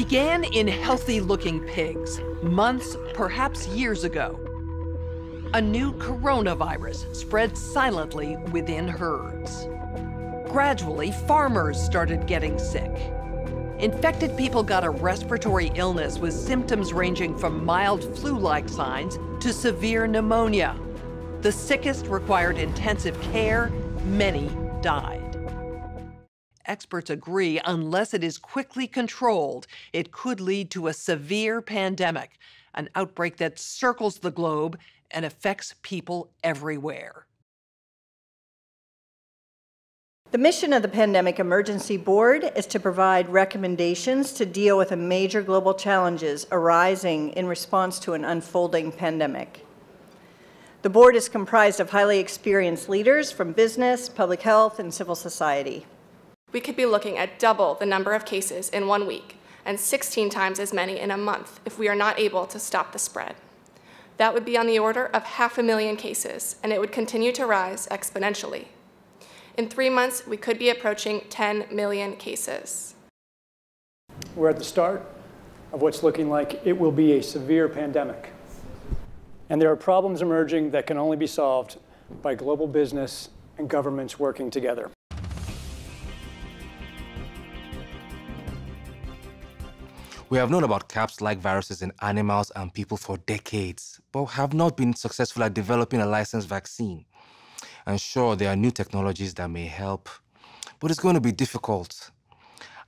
began in healthy-looking pigs, months, perhaps years ago. A new coronavirus spread silently within herds. Gradually, farmers started getting sick. Infected people got a respiratory illness with symptoms ranging from mild flu-like signs to severe pneumonia. The sickest required intensive care. Many died. Experts agree, unless it is quickly controlled, it could lead to a severe pandemic, an outbreak that circles the globe and affects people everywhere. The mission of the Pandemic Emergency Board is to provide recommendations to deal with the major global challenges arising in response to an unfolding pandemic. The board is comprised of highly experienced leaders from business, public health, and civil society. We could be looking at double the number of cases in 1 week and 16 times as many in a month if we are not able to stop the spread. That would be on the order of 500,000 cases, and it would continue to rise exponentially. In 3 months, we could be approaching 10 million cases. We're at the start of what's looking like it will be a severe pandemic. And there are problems emerging that can only be solved by global business and governments working together. We have known about CAPS-like viruses in animals and people for decades, but have not been successful at developing a licensed vaccine. And sure, there are new technologies that may help, but it's going to be difficult.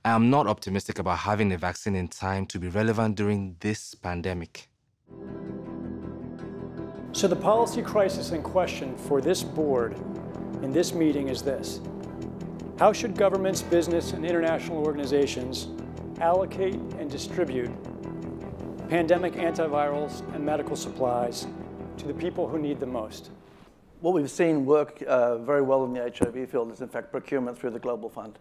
I am not optimistic about having a vaccine in time to be relevant during this pandemic. So the policy crisis in question for this board in this meeting is this: how should governments, business, and international organizations allocate and distribute pandemic antivirals and medical supplies to the people who need them most? What we've seen work very well in the HIV field is, in fact, procurement through the Global Fund.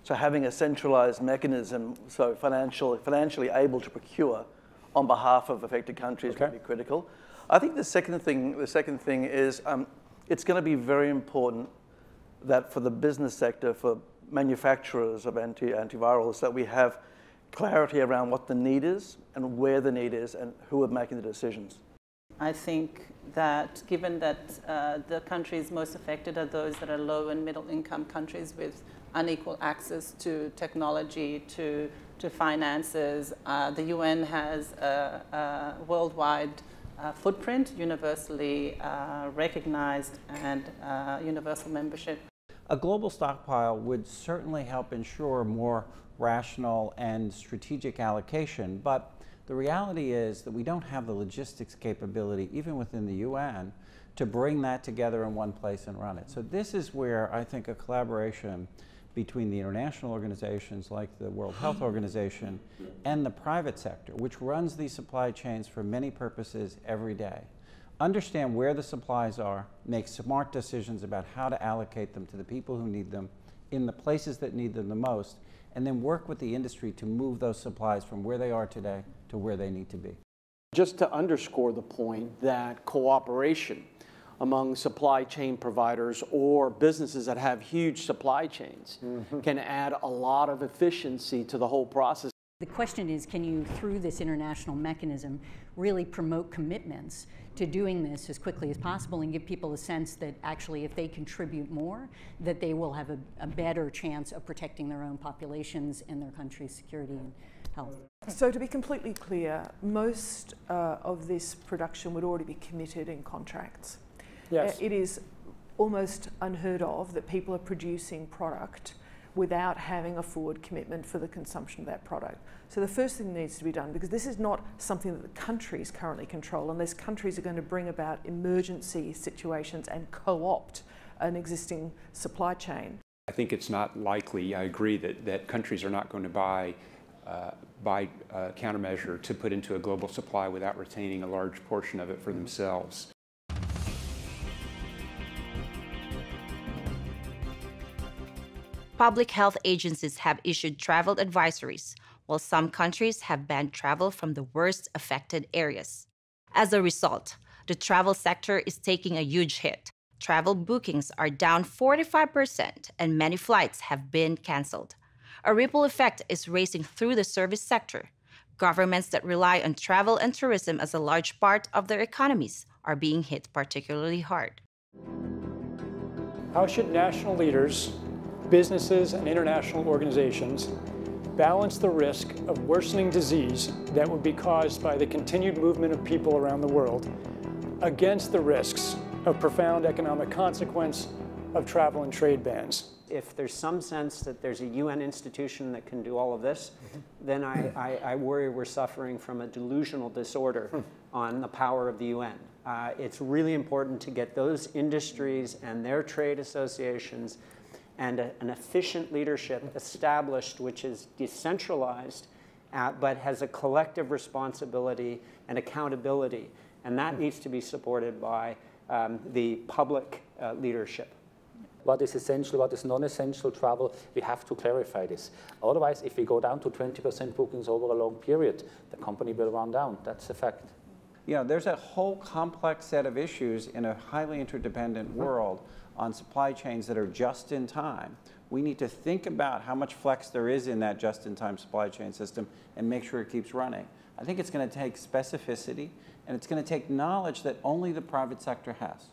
So having a centralized mechanism, so financially able to procure on behalf of affected countries will be critical. I think the second thing is it's going to be very important that for the business sector, for manufacturers of antivirals, that we have clarity around what the need is and where the need is and who are making the decisions. I think that given that the countries most affected are those that are low and middle income countries with unequal access to technology, to finances, the UN has a worldwide footprint, universally recognized, and universal membership. A global stockpile would certainly help ensure more rational and strategic allocation, but the reality is that we don't have the logistics capability, even within the UN, to bring that together in one place and run it. So this is where I think a collaboration between the international organizations like the World Health Organization and the private sector, which runs these supply chains for many purposes every day, understand where the supplies are, make smart decisions about how to allocate them to the people who need them in the places that need them the most, and then work with the industry to move those supplies from where they are today to where they need to be. Just to underscore the point that cooperation among supply chain providers or businesses that have huge supply chains can add a lot of efficiency to the whole process. The question is, can you, through this international mechanism, really promote commitments to doing this as quickly as possible and give people a sense that actually if they contribute more, that they will have a better chance of protecting their own populations and their country's security and health. So to be completely clear, most of this production would already be committed in contracts. Yes. It is almost unheard of that people are producing product without having a forward commitment for the consumption of that product. So the first thing that needs to be done, because this is not something that the countries currently control, unless countries are going to bring about emergency situations and co-opt an existing supply chain. I think it's not likely, I agree, that countries are not going to buy a countermeasure to put into a global supply without retaining a large portion of it for themselves. Public health agencies have issued travel advisories, while some countries have banned travel from the worst affected areas. As a result, the travel sector is taking a huge hit. Travel bookings are down 45%, and many flights have been canceled. A ripple effect is racing through the service sector. Governments that rely on travel and tourism as a large part of their economies are being hit particularly hard. How should national leaders, businesses, and international organizations balance the risk of worsening disease that would be caused by the continued movement of people around the world against the risks of profound economic consequence of travel and trade bans? If there's some sense that there's a UN institution that can do all of this, then I worry we're suffering from a delusional disorder on the power of the UN. It's really important to get those industries and their trade associations and an efficient leadership established, which is decentralized, but has a collective responsibility and accountability. And that needs to be supported by the public leadership. What is essential, what is non-essential travel, we have to clarify this. Otherwise, if we go down to 20% bookings over a long period, the company will run down. That's a fact. You know, there's a whole complex set of issues in a highly interdependent world on supply chains that are just in time. We need to think about how much flex there is in that just-in-time supply chain system and make sure it keeps running. I think it's going to take specificity, and it's going to take knowledge that only the private sector has.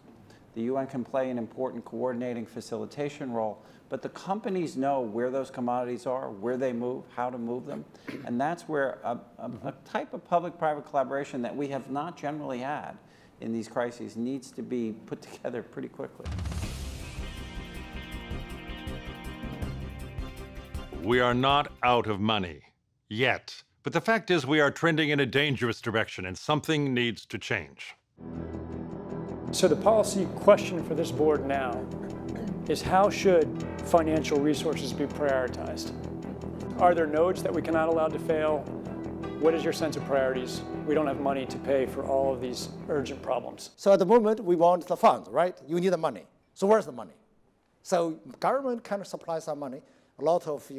The UN can play an important coordinating facilitation role, but the companies know where those commodities are, where they move, how to move them, and that's where a type of public-private collaboration that we have not generally had in these crises needs to be put together pretty quickly. We are not out of money yet, but the fact is we are trending in a dangerous direction and something needs to change. So the policy question for this board now is, how should financial resources be prioritized? Are there nodes that we cannot allow to fail? What is your sense of priorities? We don't have money to pay for all of these urgent problems. So at the moment, we want the funds, right? You need the money. So where's the money? So government kind of supplies some money. A lot of,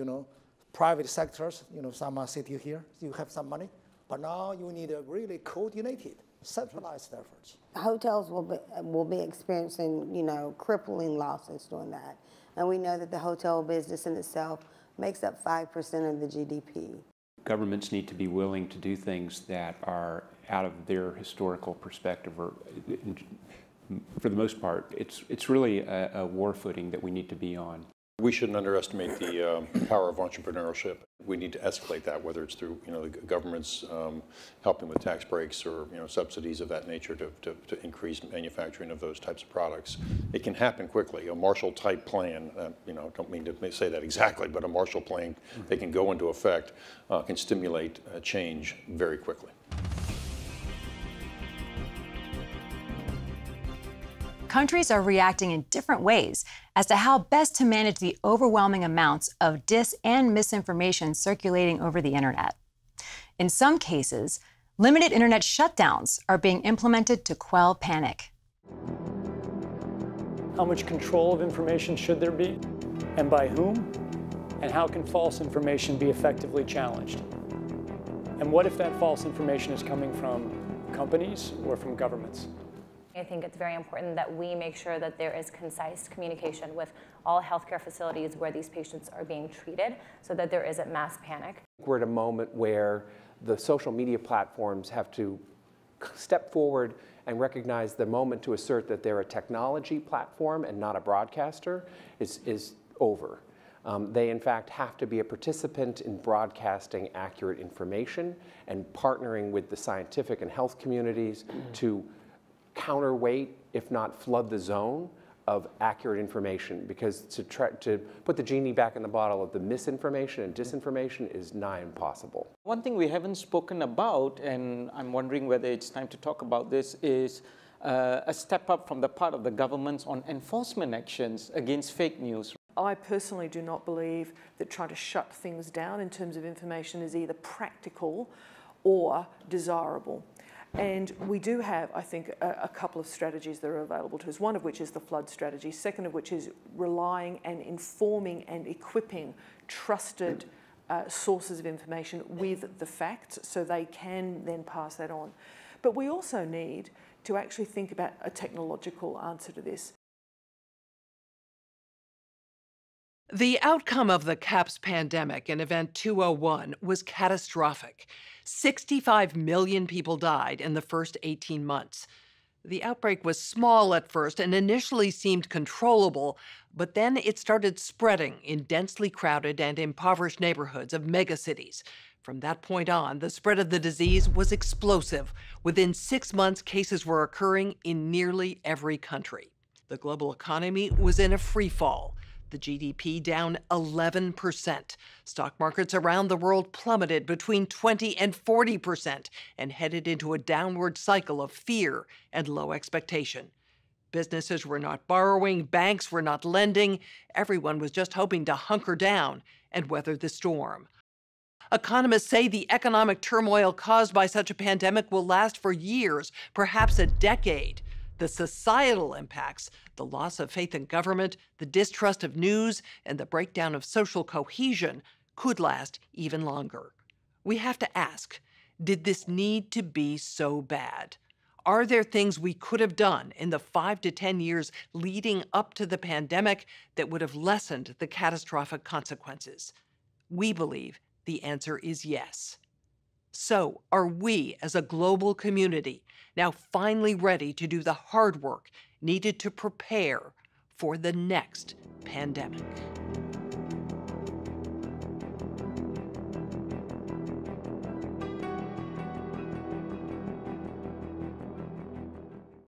private sectors, some are sitting here, you have some money. But now you need a really coordinated, centralized efforts. Hotels will be experiencing, crippling losses doing that. And we know that the hotel business in itself makes up 5% of the GDP. Governments need to be willing to do things that are out of their historical perspective, or for the most part, it's really a war footing that we need to be on. We shouldn't underestimate the power of entrepreneurship. We need to escalate that, whether it's through the government's helping with tax breaks or subsidies of that nature to increase manufacturing of those types of products. It can happen quickly. A Marshall-type plan, don't mean to say that exactly, but a Marshall plan that can go into effect can stimulate change very quickly. Countries are reacting in different ways as to how best to manage the overwhelming amounts of dis and misinformation circulating over the internet. In some cases, limited internet shutdowns are being implemented to quell panic. How much control of information should there be, and by whom? And how can false information be effectively challenged? And what if that false information is coming from companies or from governments? I think it's very important that we make sure that there is concise communication with all healthcare facilities where these patients are being treated so that there isn't mass panic. We're at a moment where the social media platforms have to step forward and recognize the moment to assert that they're a technology platform and not a broadcaster is over. They, in fact, have to be a participant in broadcasting accurate information and partnering with the scientific and health communities to counterweight, if not flood the zone of accurate information, because to put the genie back in the bottle of the misinformation and disinformation is nigh impossible. One thing we haven't spoken about, and I'm wondering whether it's time to talk about this, is a step up from the part of the governments on enforcement actions against fake news. I personally do not believe that trying to shut things down in terms of information is either practical or desirable. And we do have, I think, a couple of strategies that are available to us, one of which is the flood strategy, second of which is relying and informing and equipping trusted sources of information with the facts so they can then pass that on. But we also need to actually think about a technological answer to this. The outcome of the CAPS pandemic in Event 201 was catastrophic. 65 million people died in the first 18 months. The outbreak was small at first and initially seemed controllable, but then it started spreading in densely crowded and impoverished neighborhoods of megacities. From that point on, the spread of the disease was explosive. Within 6 months, cases were occurring in nearly every country. The global economy was in a free fall. The GDP down 11%. Stock markets around the world plummeted between 20 and 40% and headed into a downward cycle of fear and low expectation. Businesses were not borrowing, banks were not lending. Everyone was just hoping to hunker down and weather the storm. Economists say the economic turmoil caused by such a pandemic will last for years, perhaps a decade. The societal impacts, the loss of faith in government, the distrust of news, and the breakdown of social cohesion could last even longer. We have to ask, did this need to be so bad? Are there things we could have done in the 5 to 10 years leading up to the pandemic that would have lessened the catastrophic consequences? We believe the answer is yes. So, are we as a global community now finally ready to do the hard work needed to prepare for the next pandemic?